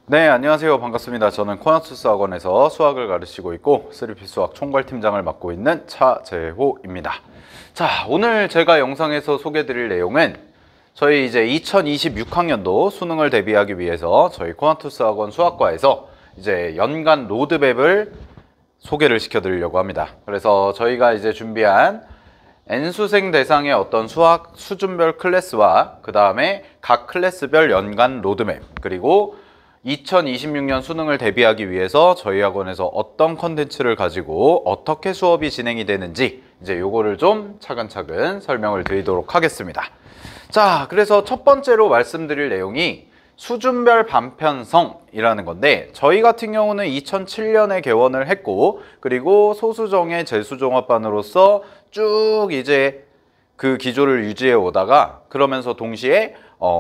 네, 안녕하세요. 반갑습니다. 저는 코나투스 학원에서 수학을 가르치고 있고 3P 수학 총괄팀장을 맡고 있는 차재호입니다. 자, 오늘 제가 영상에서 소개드릴 내용은 저희 이제 2026학년도 수능을 대비하기 위해서 저희 코나투스 학원 수학과에서 이제 연간 로드맵을 소개를 시켜드리려고 합니다. 그래서 저희가 이제 준비한 N수생 대상의 어떤 수학 수준별 클래스와 그 다음에 각 클래스별 연간 로드맵, 그리고 2026년 수능을 대비하기 위해서 저희 학원에서 어떤 컨텐츠를 가지고 어떻게 수업이 진행이 되는지 이제 요거를 좀 차근차근 설명을 드리도록 하겠습니다. 자, 그래서 첫 번째로 말씀드릴 내용이 수준별 반편성이라는 건데, 저희 같은 경우는 2007년에 개원을 했고, 그리고 소수정의 재수종합반으로서 쭉 이제 그 기조를 유지해 오다가, 그러면서 동시에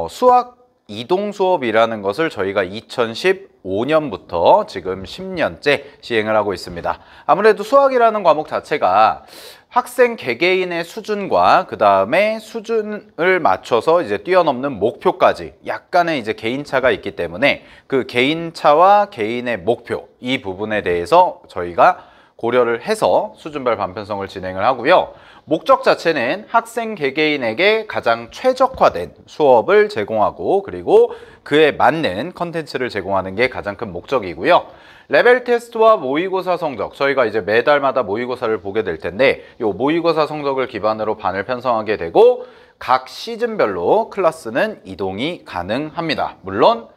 수학 이동 수업이라는 것을 저희가 2015년부터 지금 10년째 시행을 하고 있습니다. 아무래도 수학이라는 과목 자체가 학생 개개인의 수준과 그 다음에 수준을 맞춰서 이제 뛰어넘는 목표까지 약간의 이제 개인차가 있기 때문에 그 개인차와 개인의 목표, 이 부분에 대해서 저희가 고려를 해서 수준별 반편성을 진행을 하고요. 목적 자체는 학생 개개인에게 가장 최적화된 수업을 제공하고, 그리고 그에 맞는 컨텐츠를 제공하는 게 가장 큰 목적이고요. 레벨 테스트와 모의고사 성적, 저희가 이제 매달마다 모의고사를 보게 될 텐데, 이 모의고사 성적을 기반으로 반을 편성하게 되고, 각 시즌별로 클래스는 이동이 가능합니다. 물론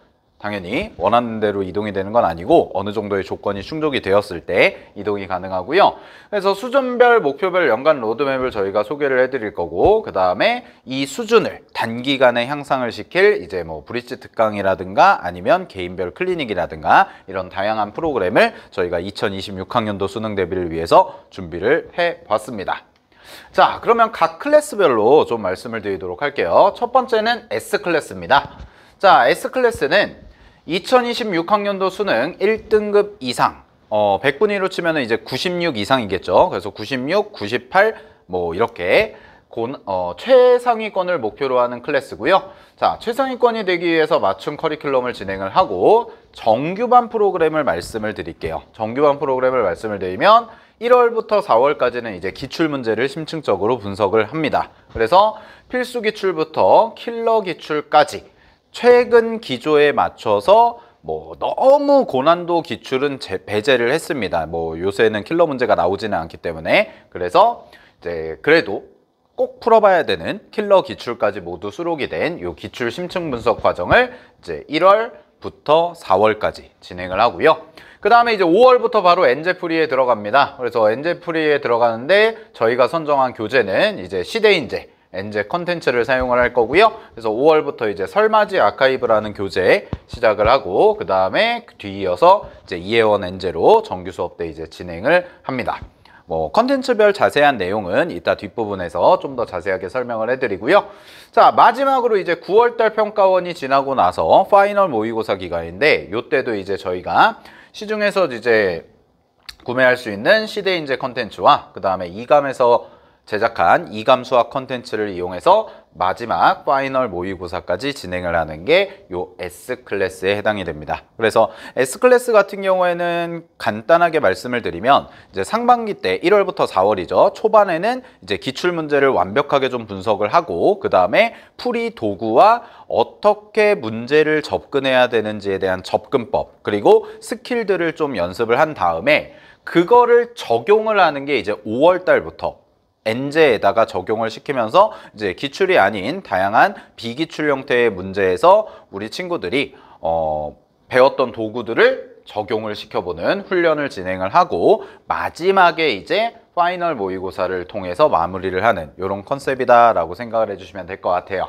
당연히 원하는 대로 이동이 되는 건 아니고 어느 정도의 조건이 충족이 되었을 때 이동이 가능하고요. 그래서 수준별, 목표별 연간 로드맵을 저희가 소개를 해드릴 거고, 그 다음에 이 수준을 단기간에 향상을 시킬 이제 뭐 브릿지 특강이라든가 아니면 개인별 클리닉이라든가 이런 다양한 프로그램을 저희가 2026학년도 수능 대비를 위해서 준비를 해봤습니다. 자, 그러면 각 클래스별로 좀 말씀을 드리도록 할게요. 첫 번째는 S클래스입니다. 자, S클래스는 2026학년도 수능 1등급 이상, 100분위로 치면 이제 96 이상이겠죠. 그래서 96, 98, 뭐 이렇게 최상위권을 목표로 하는 클래스고요. 자, 최상위권이 되기 위해서 맞춤 커리큘럼을 진행을 하고 정규반 프로그램을 말씀을 드릴게요. 정규반 프로그램을 말씀을 드리면 1월부터 4월까지는 이제 기출문제를 심층적으로 분석을 합니다. 그래서 필수 기출부터 킬러 기출까지 최근 기조에 맞춰서 뭐 너무 고난도 기출은 배제를 했습니다. 뭐 요새는 킬러 문제가 나오지는 않기 때문에. 그래서 이제 그래도 꼭 풀어봐야 되는 킬러 기출까지 모두 수록이 된 요 기출 심층 분석 과정을 이제 1월부터 4월까지 진행을 하고요. 그 다음에 이제 5월부터 바로 엔제프리에 들어갑니다. 그래서 엔제프리에 들어가는데 저희가 선정한 교재는 이제 시대인재 엔제 컨텐츠를 사용을 할 거고요. 그래서 5월부터 이제 설맞이 아카이브라는 교재 시작을 하고, 그 다음에 뒤이어서 이제 이해원 엔제로 정규 수업 때 이제 진행을 합니다. 뭐 컨텐츠별 자세한 내용은 이따 뒷부분에서 좀 더 자세하게 설명을 해드리고요. 자, 마지막으로 이제 9월달 평가원이 지나고 나서 파이널 모의고사 기간인데, 이때도 이제 저희가 시중에서 이제 구매할 수 있는 시대인재 컨텐츠와 그 다음에 이감에서 제작한 이감 수학 컨텐츠를 이용해서 마지막 파이널 모의고사까지 진행을 하는 게 요 S클래스에 해당이 됩니다. 그래서 S클래스 같은 경우에는 간단하게 말씀을 드리면 이제 상반기 때 1월부터 4월이죠. 초반에는 이제 기출문제를 완벽하게 좀 분석을 하고, 그 다음에 풀이 도구와 어떻게 문제를 접근해야 되는지에 대한 접근법, 그리고 스킬들을 좀 연습을 한 다음에 그거를 적용을 하는 게 이제 5월 달부터 엔제에다가 적용을 시키면서 이제 기출이 아닌 다양한 비기출 형태의 문제에서 우리 친구들이 배웠던 도구들을 적용을 시켜보는 훈련을 진행을 하고, 마지막에 이제 파이널 모의고사를 통해서 마무리를 하는 이런 컨셉이다라고 생각을 해주시면 될 것 같아요.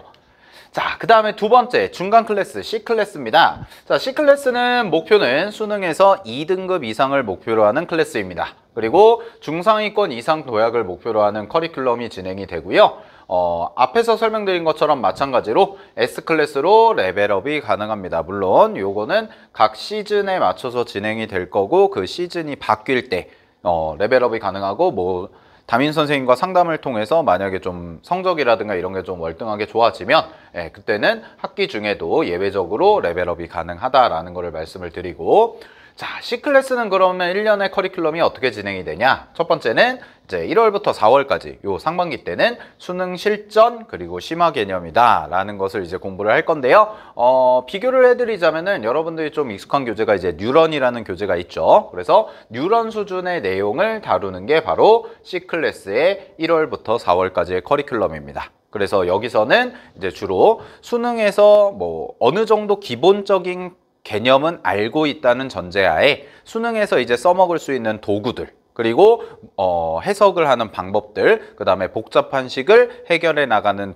자, 그 다음에 두 번째 중간 클래스 C클래스입니다. 자, C클래스는 목표는 수능에서 2등급 이상을 목표로 하는 클래스입니다. 그리고 중상위권 이상 도약을 목표로 하는 커리큘럼이 진행이 되고요. 앞에서 설명드린 것처럼 마찬가지로 S클래스로 레벨업이 가능합니다. 물론 요거는 각 시즌에 맞춰서 진행이 될 거고, 그 시즌이 바뀔 때 레벨업이 가능하고, 뭐 담임 선생님과 상담을 통해서 만약에 좀 성적이라든가 이런 게 좀 월등하게 좋아지면 그때는 학기 중에도 예외적으로 레벨업이 가능하다라는 거를 말씀을 드리고, 자, C클래스는 그러면 1년의 커리큘럼이 어떻게 진행이 되냐? 첫 번째는 이제 1월부터 4월까지 요 상반기 때는 수능 실전 그리고 심화 개념이다 라는 것을 이제 공부를 할 건데요. 비교를 해드리자면은 여러분들이 좀 익숙한 교재가 이제 뉴런이라는 교재가 있죠. 그래서 뉴런 수준의 내용을 다루는 게 바로 C클래스의 1월부터 4월까지의 커리큘럼입니다. 그래서 여기서는 이제 주로 수능에서 뭐 어느 정도 기본적인 개념은 알고 있다는 전제하에 수능에서 이제 써먹을 수 있는 도구들, 그리고 해석을 하는 방법들, 그 다음에 복잡한 식을 해결해 나가는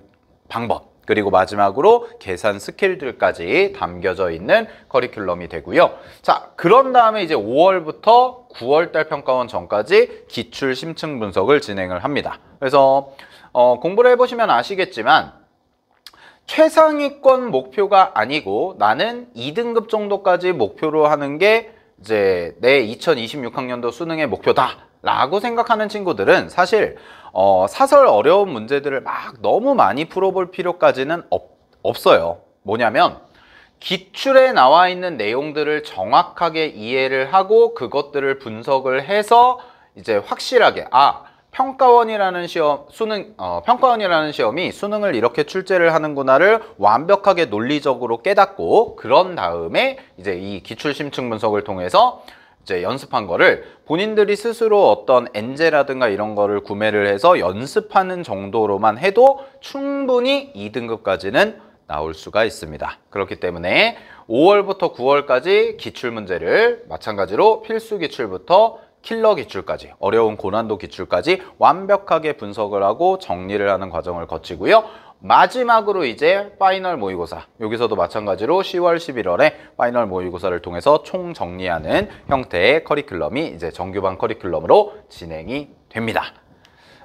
방법, 그리고 마지막으로 계산 스킬들까지 담겨져 있는 커리큘럼이 되고요. 자, 그런 다음에 이제 5월부터 9월달 평가원 전까지 기출 심층 분석을 진행을 합니다. 그래서 공부를 해보시면 아시겠지만 최상위권 목표가 아니고 나는 2등급 정도까지 목표로 하는 게 이제 내 2026학년도 수능의 목표다 라고 생각하는 친구들은 사실 사설 어려운 문제들을 막 너무 많이 풀어볼 필요까지는 없어요. 뭐냐면 기출에 나와 있는 내용들을 정확하게 이해를 하고 그것들을 분석을 해서 이제 확실하게 평가원이라는 시험이 수능을 이렇게 출제를 하는구나를 완벽하게 논리적으로 깨닫고, 그런 다음에 이제 이 기출 심층 분석을 통해서 이제 연습한 거를 본인들이 스스로 어떤 엔제라든가 이런 거를 구매를 해서 연습하는 정도로만 해도 충분히 2등급까지는 나올 수가 있습니다. 그렇기 때문에 5월부터 9월까지 기출 문제를 마찬가지로 필수 기출부터 킬러 기출까지, 어려운 고난도 기출까지 완벽하게 분석을 하고 정리를 하는 과정을 거치고요. 마지막으로 이제 파이널 모의고사, 여기서도 마찬가지로 10월, 11월에 파이널 모의고사를 통해서 총 정리하는 형태의 커리큘럼이 이제 정규반 커리큘럼으로 진행이 됩니다.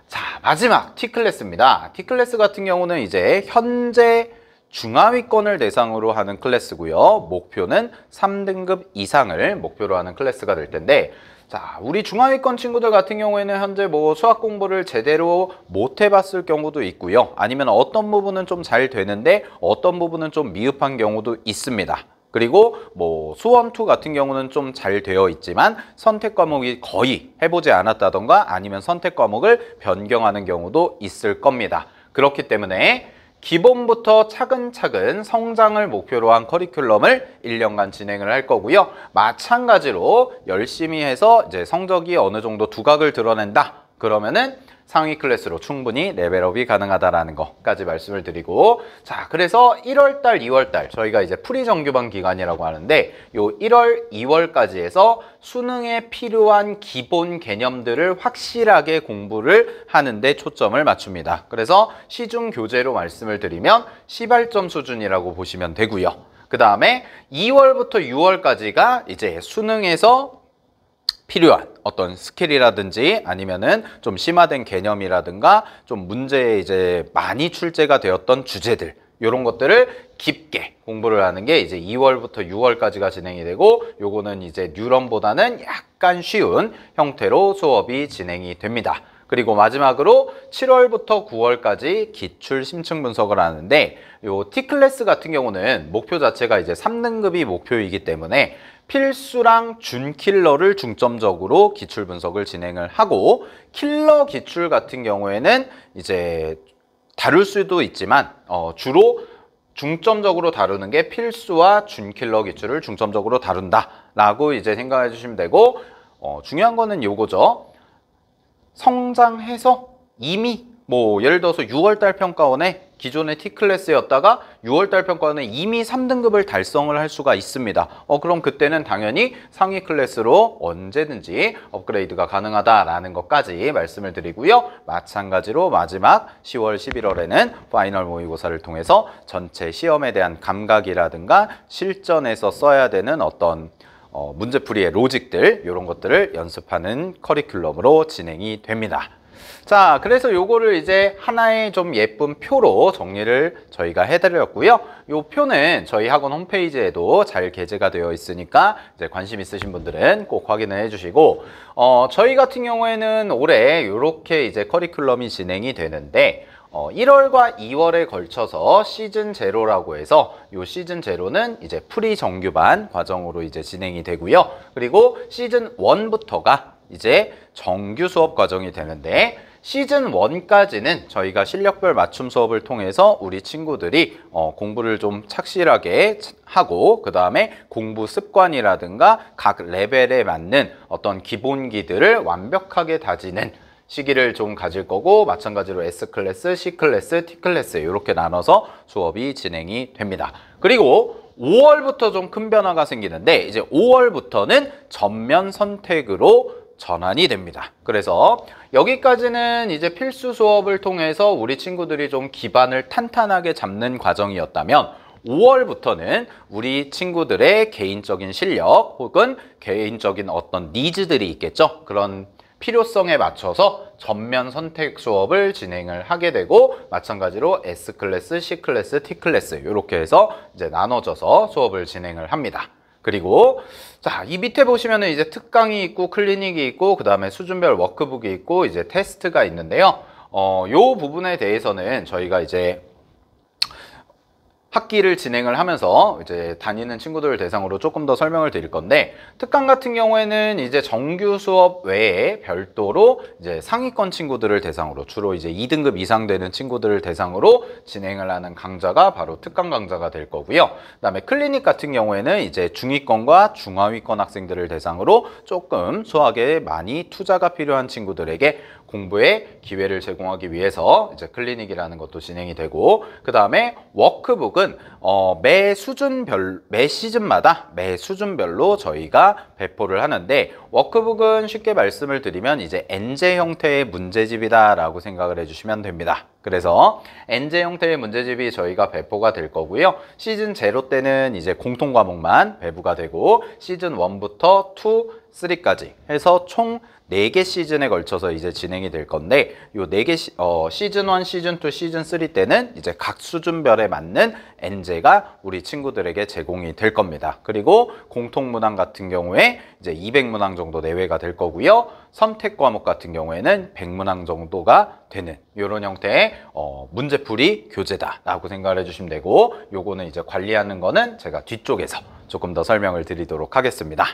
자, 마지막 T클래스입니다. T클래스 같은 경우는 이제 현재 중하위권을 대상으로 하는 클래스고요. 목표는 3등급 이상을 목표로 하는 클래스가 될 텐데, 자, 우리 중하위권 친구들 같은 경우에는 현재 뭐 수학 공부를 제대로 못 해봤을 경우도 있고요. 아니면 어떤 부분은 좀 잘 되는데 어떤 부분은 좀 미흡한 경우도 있습니다. 그리고 뭐 수원2 같은 경우는 좀 잘 되어 있지만 선택 과목이 거의 해보지 않았다던가 아니면 선택 과목을 변경하는 경우도 있을 겁니다. 그렇기 때문에 기본부터 차근차근 성장을 목표로 한 커리큘럼을 1년간 진행을 할 거고요. 마찬가지로 열심히 해서 이제 성적이 어느 정도 두각을 드러낸다. 그러면은 상위 클래스로 충분히 레벨업이 가능하다라는 것까지 말씀을 드리고, 자, 그래서 1월달, 2월달 저희가 이제 프리정규반 기간이라고 하는데 요 1월, 2월까지 해서 수능에 필요한 기본 개념들을 확실하게 공부를 하는데 초점을 맞춥니다. 그래서 시중 교재로 말씀을 드리면 시발점 수준이라고 보시면 되고요. 그 다음에 2월부터 6월까지가 이제 수능에서 필요한 어떤 스킬이라든지 아니면은 좀 심화된 개념이라든가 좀 문제에 이제 많이 출제가 되었던 주제들, 이런 것들을 깊게 공부를 하는 게 이제 2월부터 6월까지가 진행이 되고, 요거는 이제 뉴런보다는 약간 쉬운 형태로 수업이 진행이 됩니다. 그리고 마지막으로 7월부터 9월까지 기출 심층 분석을 하는데, 요 T클래스 같은 경우는 목표 자체가 이제 3등급이 목표이기 때문에 필수랑 준킬러를 중점적으로 기출 분석을 진행을 하고, 킬러 기출 같은 경우에는 이제 다룰 수도 있지만 주로 중점적으로 다루는 게 필수와 준킬러 기출을 중점적으로 다룬다라고 이제 생각해 주시면 되고, 중요한 거는 요거죠. 성장해서 이미 뭐 예를 들어서 6월달 평가원에 기존의 T클래스였다가 6월달 평가원에 이미 3등급을 달성을 할 수가 있습니다. 그럼 그때는 당연히 상위 클래스로 언제든지 업그레이드가 가능하다라는 것까지 말씀을 드리고요. 마찬가지로 마지막 10월, 11월에는 파이널 모의고사를 통해서 전체 시험에 대한 감각이라든가 실전에서 써야 되는 어떤 문제풀이의 로직들, 이런 것들을 연습하는 커리큘럼으로 진행이 됩니다. 자, 그래서 요거를 이제 하나의 좀 예쁜 표로 정리를 저희가 해드렸고요. 요 표는 저희 학원 홈페이지에도 잘 게재가 되어 있으니까 이제 관심 있으신 분들은 꼭 확인을 해주시고, 저희 같은 경우에는 올해 이렇게 이제 커리큘럼이 진행이 되는데, 1월과 2월에 걸쳐서 시즌 제로라고 해서 요 시즌 제로는 이제 프리 정규반 과정으로 이제 진행이 되고요. 그리고 시즌 1부터가 이제 정규 수업 과정이 되는데, 시즌 1까지는 저희가 실력별 맞춤 수업을 통해서 우리 친구들이 공부를 좀 착실하게 하고, 그 다음에 공부 습관이라든가 각 레벨에 맞는 어떤 기본기들을 완벽하게 다지는 시기를 좀 가질 거고, 마찬가지로 S클래스, C클래스, T클래스 이렇게 나눠서 수업이 진행이 됩니다. 그리고 5월부터 좀 큰 변화가 생기는데, 이제 5월부터는 전면 선택으로 전환이 됩니다. 그래서 여기까지는 이제 필수 수업을 통해서 우리 친구들이 좀 기반을 탄탄하게 잡는 과정이었다면, 5월부터는 우리 친구들의 개인적인 실력 혹은 개인적인 어떤 니즈들이 있겠죠. 그런 필요성에 맞춰서 전면 선택 수업을 진행을 하게 되고, 마찬가지로 S클래스, C클래스, T클래스 이렇게 해서 이제 나눠져서 수업을 진행을 합니다. 그리고 자, 이 밑에 보시면은 이제 특강이 있고 클리닉이 있고 그 다음에 수준별 워크북이 있고 이제 테스트가 있는데요. 요 부분에 대해서는 저희가 이제 학기를 진행을 하면서 이제 다니는 친구들 대상으로 조금 더 설명을 드릴 건데, 특강 같은 경우에는 이제 정규 수업 외에 별도로 이제 상위권 친구들을 대상으로, 주로 이제 2등급 이상 되는 친구들을 대상으로 진행을 하는 강좌가 바로 특강 강좌가 될 거고요. 그다음에 클리닉 같은 경우에는 이제 중위권과 중하위권 학생들을 대상으로 조금 수학에 많이 투자가 필요한 친구들에게 공부의 기회를 제공하기 위해서 이제 클리닉이라는 것도 진행이 되고, 그 다음에 워크북은 매 시즌마다 매 수준별로 저희가 배포를 하는데, 워크북은 쉽게 말씀을 드리면 이제 엔제 형태의 문제집이다 라고 생각을 해주시면 됩니다. 그래서 엔제 형태의 문제집이 저희가 배포가 될 거고요. 시즌 제로 때는 이제 공통 과목만 배부가 되고, 시즌 1부터 2, 3까지 해서 총 4개 시즌에 걸쳐서 이제 진행이 될 건데, 요 4개 시즌 1, 시즌 2, 시즌 3 때는 이제 각 수준별에 맞는 엔제가 우리 친구들에게 제공이 될 겁니다. 그리고 공통 문항 같은 경우에 이제 200문항 정도 내외가 될 거고요. 선택 과목 같은 경우에는 100문항 정도가 되는 이런 형태의 문제풀이 교재다라고 생각을 해주시면 되고, 요거는 이제 관리하는 거는 제가 뒤쪽에서 조금 더 설명을 드리도록 하겠습니다.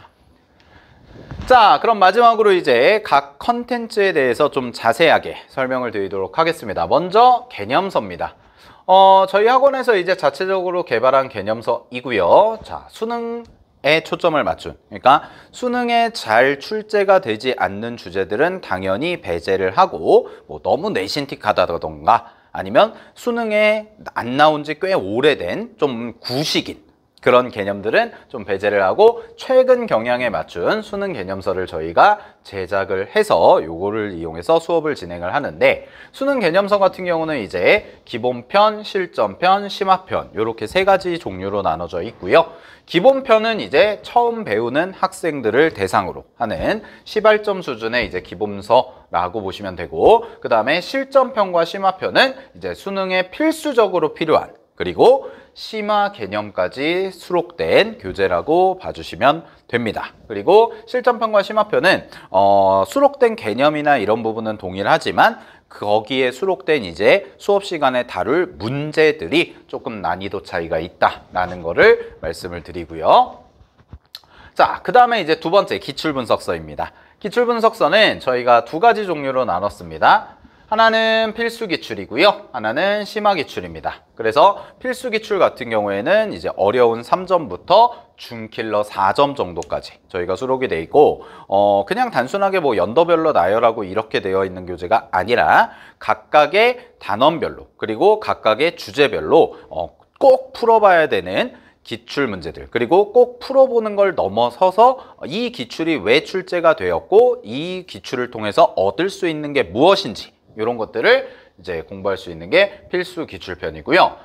자, 그럼 마지막으로 이제 각 컨텐츠에 대해서 좀 자세하게 설명을 드리도록 하겠습니다. 먼저 개념서입니다. 저희 학원에서 이제 자체적으로 개발한 개념서이고요. 자, 수능에 초점을 맞춘, 그러니까 수능에 잘 출제가 되지 않는 주제들은 당연히 배제를 하고, 뭐 너무 내신틱하다던가 아니면 수능에 안 나온 지 꽤 오래된 좀 구식인 그런 개념들은 좀 배제를 하고, 최근 경향에 맞춘 수능 개념서를 저희가 제작을 해서 요거를 이용해서 수업을 진행을 하는데, 수능 개념서 같은 경우는 이제 기본편, 실전편, 심화편 이렇게 3가지 종류로 나눠져 있고요. 기본편은 이제 처음 배우는 학생들을 대상으로 하는 시발점 수준의 이제 기본서라고 보시면 되고, 그 다음에 실전편과 심화편은 이제 수능에 필수적으로 필요한, 그리고 심화 개념까지 수록된 교재라고 봐주시면 됩니다. 그리고 실전편과 심화편은 수록된 개념이나 이런 부분은 동일하지만 거기에 수록된 이제 수업 시간에 다룰 문제들이 조금 난이도 차이가 있다라는 거를 말씀을 드리고요. 자, 그 다음에 이제 두 번째 기출분석서입니다. 기출분석서는 저희가 2가지 종류로 나눴습니다. 하나는 필수 기출이고요. 하나는 심화 기출입니다. 그래서 필수 기출 같은 경우에는 이제 어려운 3점부터 중킬러 4점 정도까지 저희가 수록이 돼 있고, 그냥 단순하게 뭐 연도별로 나열하고 이렇게 되어 있는 교재가 아니라 각각의 단원별로, 그리고 각각의 주제별로 꼭 풀어봐야 되는 기출 문제들, 그리고 꼭 풀어보는 걸 넘어서서 이 기출이 왜 출제가 되었고 이 기출을 통해서 얻을 수 있는 게 무엇인지 이런 것들을 이제 공부할 수 있는 게 필수 기출편이고요.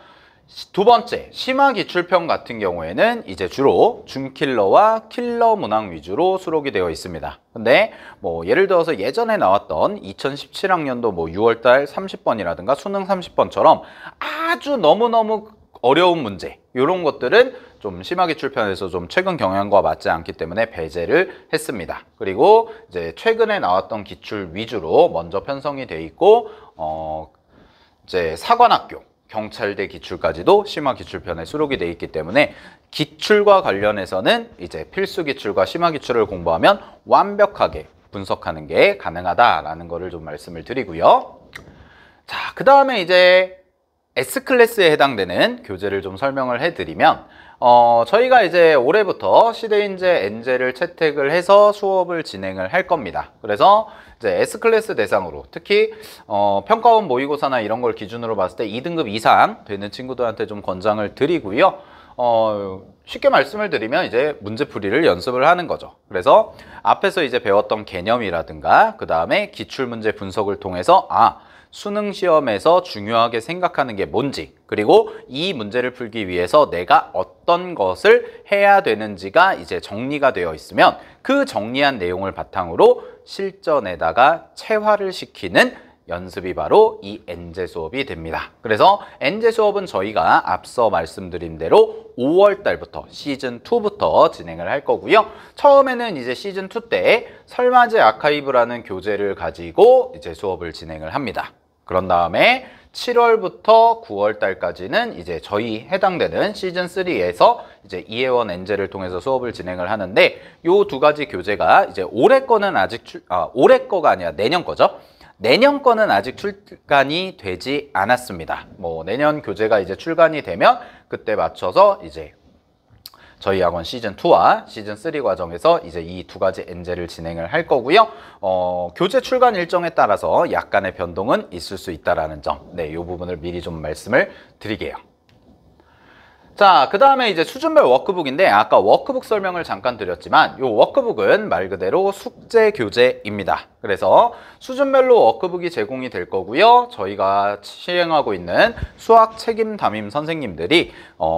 두 번째, 심화 기출편 같은 경우에는 이제 주로 준킬러와 킬러 문항 위주로 수록이 되어 있습니다. 근데 뭐 예를 들어서 예전에 나왔던 2017학년도 뭐 6월달 30번이라든가 수능 30번처럼 아주 너무너무 어려운 문제, 이런 것들은 좀 심화 기출편에서 좀 최근 경향과 맞지 않기 때문에 배제를 했습니다. 그리고 이제 최근에 나왔던 기출 위주로 먼저 편성이 돼 있고, 이제 사관학교, 경찰대 기출까지도 심화 기출편에 수록이 돼 있기 때문에 기출과 관련해서는 이제 필수 기출과 심화 기출을 공부하면 완벽하게 분석하는 게 가능하다라는 거를 좀 말씀을 드리고요. 자, 그 다음에 이제 S클래스에 해당되는 교재를 좀 설명을 해드리면, 저희가 이제 올해부터 시대인재 N제를 채택을 해서 수업을 진행을 할 겁니다. 그래서 이제 S클래스 대상으로 특히 평가원 모의고사나 이런 걸 기준으로 봤을 때 2등급 이상 되는 친구들한테 좀 권장을 드리고요. 쉽게 말씀을 드리면 이제 문제풀이를 연습을 하는 거죠. 그래서 앞에서 이제 배웠던 개념이라든가 그 다음에 기출문제 분석을 통해서 수능 시험에서 중요하게 생각하는 게 뭔지, 그리고 이 문제를 풀기 위해서 내가 어떤 것을 해야 되는지가 이제 정리가 되어 있으면 그 정리한 내용을 바탕으로 실전에다가 체화를 시키는 연습이 바로 이 N제 수업이 됩니다. 그래서 N제 수업은 저희가 앞서 말씀드린 대로 5월 달부터 시즌2부터 진행을 할 거고요. 처음에는 이제 시즌2 때 설마제 아카이브라는 교재를 가지고 이제 수업을 진행을 합니다. 그런 다음에 7월부터 9월 달까지는 이제 저희 해당되는 시즌3에서 이제 이해원 N제를 통해서 수업을 진행을 하는데, 요 두 가지 교재가 이제 올해 거는 아직 올해 거가 아니라 내년 거죠. 내년 거는 아직 출간이 되지 않았습니다. 뭐 내년 교재가 이제 출간이 되면 그때 맞춰서 이제 저희 학원 시즌2와 시즌3 과정에서 이제 이 두 가지 N제를 진행을 할 거고요. 교재 출간 일정에 따라서 약간의 변동은 있을 수 있다는 점, 이 부분을 미리 좀 말씀을 드릴게요. 자, 그 다음에 이제 수준별 워크북인데, 아까 워크북 설명을 잠깐 드렸지만 이 워크북은 말 그대로 숙제 교재입니다. 그래서 수준별로 워크북이 제공이 될 거고요. 저희가 시행하고 있는 수학 책임 담임 선생님들이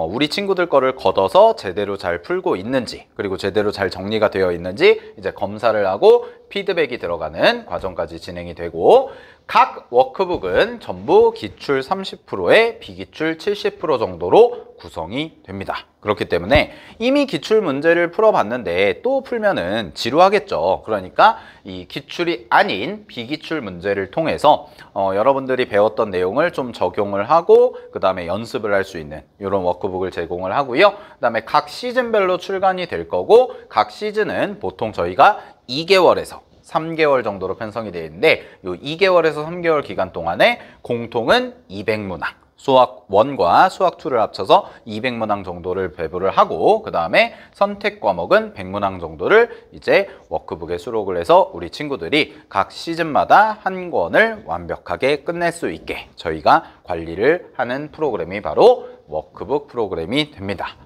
우리 친구들 거를 걷어서 제대로 잘 풀고 있는지, 그리고 제대로 잘 정리가 되어 있는지 이제 검사를 하고 피드백이 들어가는 과정까지 진행이 되고, 각 워크북은 전부 기출 30%에 비기출 70% 정도로 구성이 됩니다. 그렇기 때문에 이미 기출 문제를 풀어봤는데 또 풀면은 지루하겠죠. 그러니까 이 기출이 아닌 비기출 문제를 통해서 여러분들이 배웠던 내용을 좀 적용을 하고 그 다음에 연습을 할 수 있는 이런 워크북을 제공을 하고요. 그 다음에 각 시즌별로 출간이 될 거고, 각 시즌은 보통 저희가 2개월에서 3개월 정도로 편성이 되어 있는데, 이 2개월에서 3개월 기간 동안에 공통은 200문항, 수학 1과 수학 2를 합쳐서 200문항 정도를 배부를 하고, 그 다음에 선택 과목은 100문항 정도를 이제 워크북에 수록을 해서 우리 친구들이 각 시즌마다 한 권을 완벽하게 끝낼 수 있게 저희가 관리를 하는 프로그램이 바로 워크북 프로그램이 됩니다.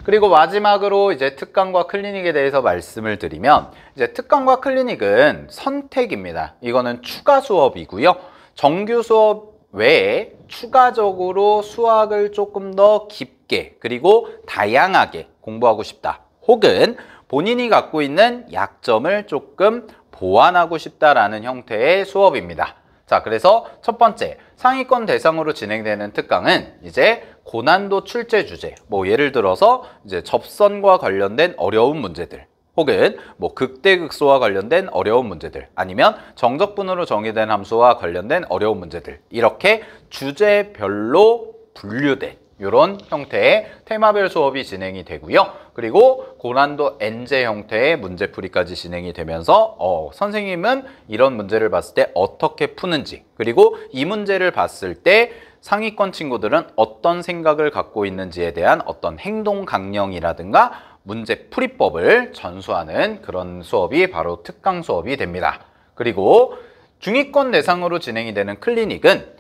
그리고 마지막으로 이제 특강과 클리닉에 대해서 말씀을 드리면, 이제 특강과 클리닉은 선택입니다. 이거는 추가 수업이고요. 정규 수업 외에 추가적으로 수학을 조금 더 깊게 그리고 다양하게 공부하고 싶다, 혹은 본인이 갖고 있는 약점을 조금 보완하고 싶다라는 형태의 수업입니다. 자, 그래서 첫 번째, 상위권 대상으로 진행되는 특강은 이제 고난도 출제 주제, 뭐 예를 들어서 이제 접선과 관련된 어려운 문제들, 혹은 뭐 극대극소와 관련된 어려운 문제들, 아니면 정적분으로 정의된 함수와 관련된 어려운 문제들, 이렇게 주제별로 분류된 이런 형태의 테마별 수업이 진행이 되고요. 그리고 고난도 N제 형태의 문제풀이까지 진행이 되면서 선생님은 이런 문제를 봤을 때 어떻게 푸는지, 그리고 이 문제를 봤을 때 상위권 친구들은 어떤 생각을 갖고 있는지에 대한 어떤 행동 강령이라든가 문제 풀이법을 전수하는 그런 수업이 바로 특강 수업이 됩니다. 그리고 중위권 대상으로 진행이 되는 클리닉은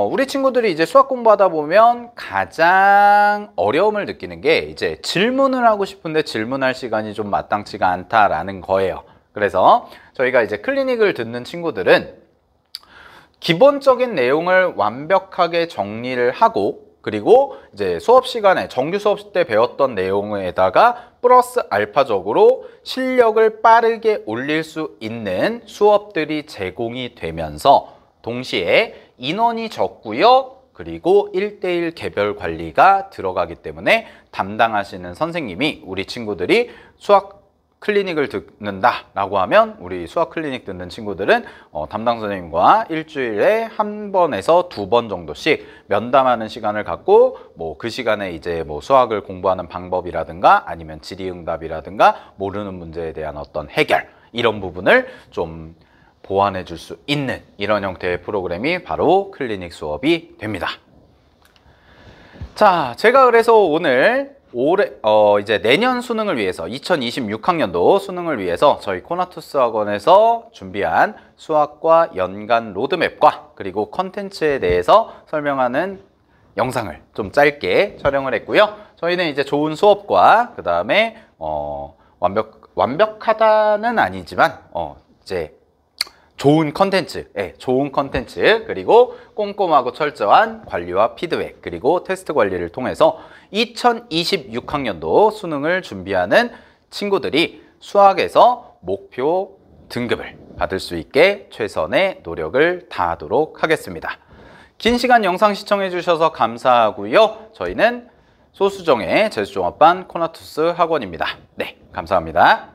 우리 친구들이 이제 수학 공부하다 보면 가장 어려움을 느끼는 게 이제 질문을 하고 싶은데 질문할 시간이 좀 마땅치가 않다라는 거예요. 그래서 저희가 이제 클리닉을 듣는 친구들은 기본적인 내용을 완벽하게 정리를 하고 그리고 이제 수업 시간에 정규 수업 때 배웠던 내용에다가 플러스 알파적으로 실력을 빠르게 올릴 수 있는 수업들이 제공이 되면서 동시에 인원이 적고요. 그리고 1:1 개별 관리가 들어가기 때문에 담당하시는 선생님이 우리 친구들이 수학 클리닉을 듣는다라고 하면 우리 수학 클리닉 듣는 친구들은 담당 선생님과 일주일에 1번에서 2번 정도씩 면담하는 시간을 갖고 뭐 그 시간에 이제 뭐 수학을 공부하는 방법이라든가 아니면 질의응답이라든가 모르는 문제에 대한 어떤 해결 이런 부분을 좀 보완해 줄 수 있는 이런 형태의 프로그램이 바로 클리닉 수업이 됩니다. 자, 제가 그래서 오늘 이제 내년 수능을 위해서 2026학년도 수능을 위해서 저희 코나투스 학원에서 준비한 수학과 연관 로드맵과 그리고 컨텐츠에 대해서 설명하는 영상을 좀 짧게 촬영을 했고요. 저희는 이제 좋은 수업과 그 다음에 완벽하다는 아니지만 이제 좋은 컨텐츠, 그리고 꼼꼼하고 철저한 관리와 피드백, 그리고 테스트 관리를 통해서 2026학년도 수능을 준비하는 친구들이 수학에서 목표 등급을 받을 수 있게 최선의 노력을 다하도록 하겠습니다. 긴 시간 영상 시청해 주셔서 감사하고요. 저희는 소수정의 재수종합반 코나투스 학원입니다. 네, 감사합니다.